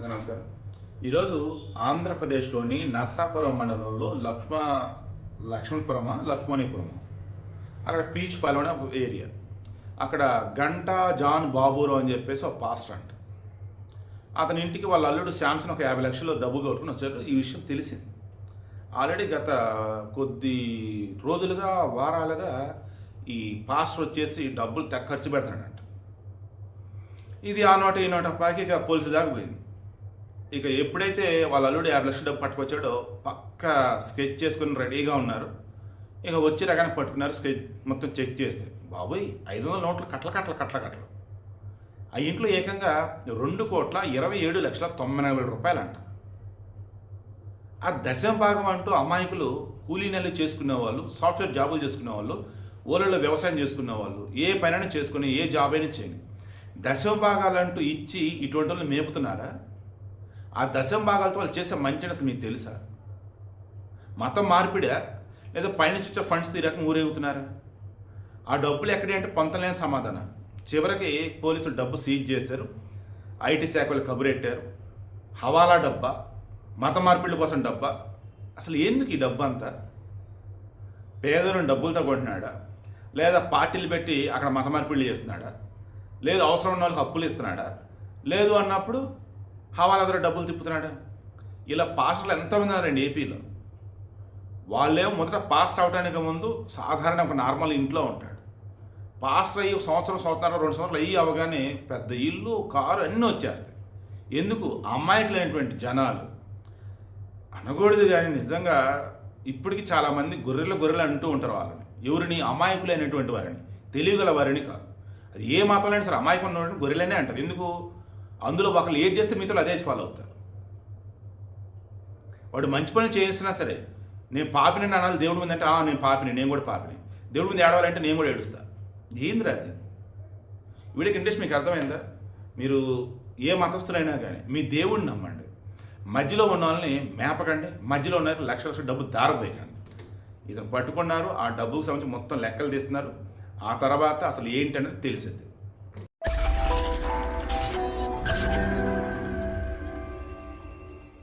నమస్కారం. ఈరోజు ఆంధ్రప్రదేశ్లోని నర్సాపురం మండలంలో లక్ష్మణీపురమా అక్కడ పీచుపాలెం అనే ఒక ఏరియా. అక్కడ గంటా జాన్ బాబురావు అని చెప్పేసి ఒక పాస్టర్ అంట. అతని ఇంటికి వాళ్ళ అల్లుడు శాంసన్ ఒక 50 లక్షలు డబ్బు కొట్టుకుని వచ్చారు. ఈ విషయం తెలిసింది. ఆల్రెడీ గత కొద్ది రోజులుగా వారాలుగా ఈ పాస్టర్ వచ్చేసి డబ్బులు ఖర్చు పెడతాడంట. ఇది ఆ నోట ఈ నోట పాకి ఇక పోలీసు దాకా పోయింది. ఇక ఎప్పుడైతే వాళ్ళ అల్లుడు 50 లక్షల డబ్బు పట్టుకొచ్చాడో పక్క స్కెచ్ చేసుకుని రెడీగా ఉన్నారు. ఇక వచ్చి రకాన్ని పట్టుకున్నారు. స్కెచ్ మొత్తం చెక్ చేస్తే బాబోయ్ 500 నోట్లు కట్ల. ఆ ఇంట్లో ఏకంగా 2,27,90,000 రూపాయలంట. ఆ దశమ భాగం అంటూ అమాయకులు కూలీ నెలలు చేసుకునే వాళ్ళు, సాఫ్ట్వేర్ జాబులు చేసుకునే వాళ్ళు, ఊళ్ళలో వ్యవసాయం చేసుకునే వాళ్ళు, ఏ పనైనా చేసుకుని ఏ జాబ్ అయినా చేయని దశమ భాగాలంటూ ఇచ్చి ఇటువంటి వాళ్ళు మేపుతున్నారా? ఆ దశమ భాగాలతో వాళ్ళు చేసే మంచి అసలు మీకు తెలుసా? మతం మార్పిడా లేదా పైనుంచి వచ్చే ఫండ్స్ తీరాక ఊరేగుతున్నారా? ఆ డబ్బులు ఎక్కడి అంటే పొంతలేని సమాధానం. చివరికి పోలీసులు డబ్బు సీజ్ చేశారు. ఐటీ శాఖలు కబురెట్టారు. హవాలా డబ్బా, మత మార్పిడి కోసం డబ్బా. అసలు ఎందుకు ఈ డబ్బు అంతా? పేదలను డబ్బులతో కొంటున్నాడా, లేదా పార్టీలు పెట్టి అక్కడ మత మార్పిడి చేస్తున్నాడా, లేదు అవసరం ఉన్న వాళ్ళకి అప్పులు ఇస్తున్నాడా, లేదు అన్నప్పుడు హవాలా ద్వారా డబ్బులు తిప్పుతున్నాడా? ఇలా పాస్టర్లు ఎంతమంది ఉన్నారండి ఏపీలో. వాళ్ళేమో మొదట పాస్టర్ అవడానికి ముందు సాధారణ ఒక నార్మల్ ఇంట్లో ఉంటాడు. పాస్టర్ అయ్యి సంవత్సరం 2 సంవత్సరాలు అయ్యి అవగానే పెద్ద ఇల్లు, కారు అన్నీ వచ్చేస్తాయి. ఎందుకు? అమాయకులైనటువంటి జనాలు అనకూడదు కానీ నిజంగా ఇప్పటికీ చాలామంది గొర్రెలు అంటూ ఉంటారు వాళ్ళని. ఎవరిని? అమాయకులైనటువంటి వారిని, తెలియగల వారిని కాదు. అది ఏ మాత్రమైనా సరే అమాయకం ఉన్నవాడిని గొర్రెలనే అంటారు. ఎందుకు? అందులో ఒకళ్ళు ఏది చేస్తే మీతో అదే ఫాలో అవుతారు. వాడు మంచి పనులు చేసినా సరే నేను పాపిని అనాలి దేవుడి ముందు అంటే నేను పాపిని, నేను కూడా పాపిని. దేవుడి ముందు ఏడవాలంటే నేను కూడా ఏడుస్తా. ఏందిరా అది? వీడికి ఇంట్రెస్ట్ మీకు అర్థమైందా? మీరు ఏ మతస్థులైనా కానీ మీ దేవుడిని నమ్మండి. మధ్యలో ఉన్న వాళ్ళని మేపకండి. మధ్యలో ఉన్న లక్షల డబ్బు దారపోయకండి. ఇతను పట్టుకున్నారు. ఆ డబ్బుకు సంబంధించి మొత్తం లెక్కలు తీస్తున్నారు. ఆ తర్వాత అసలు ఏంటనేది తెలిసింది.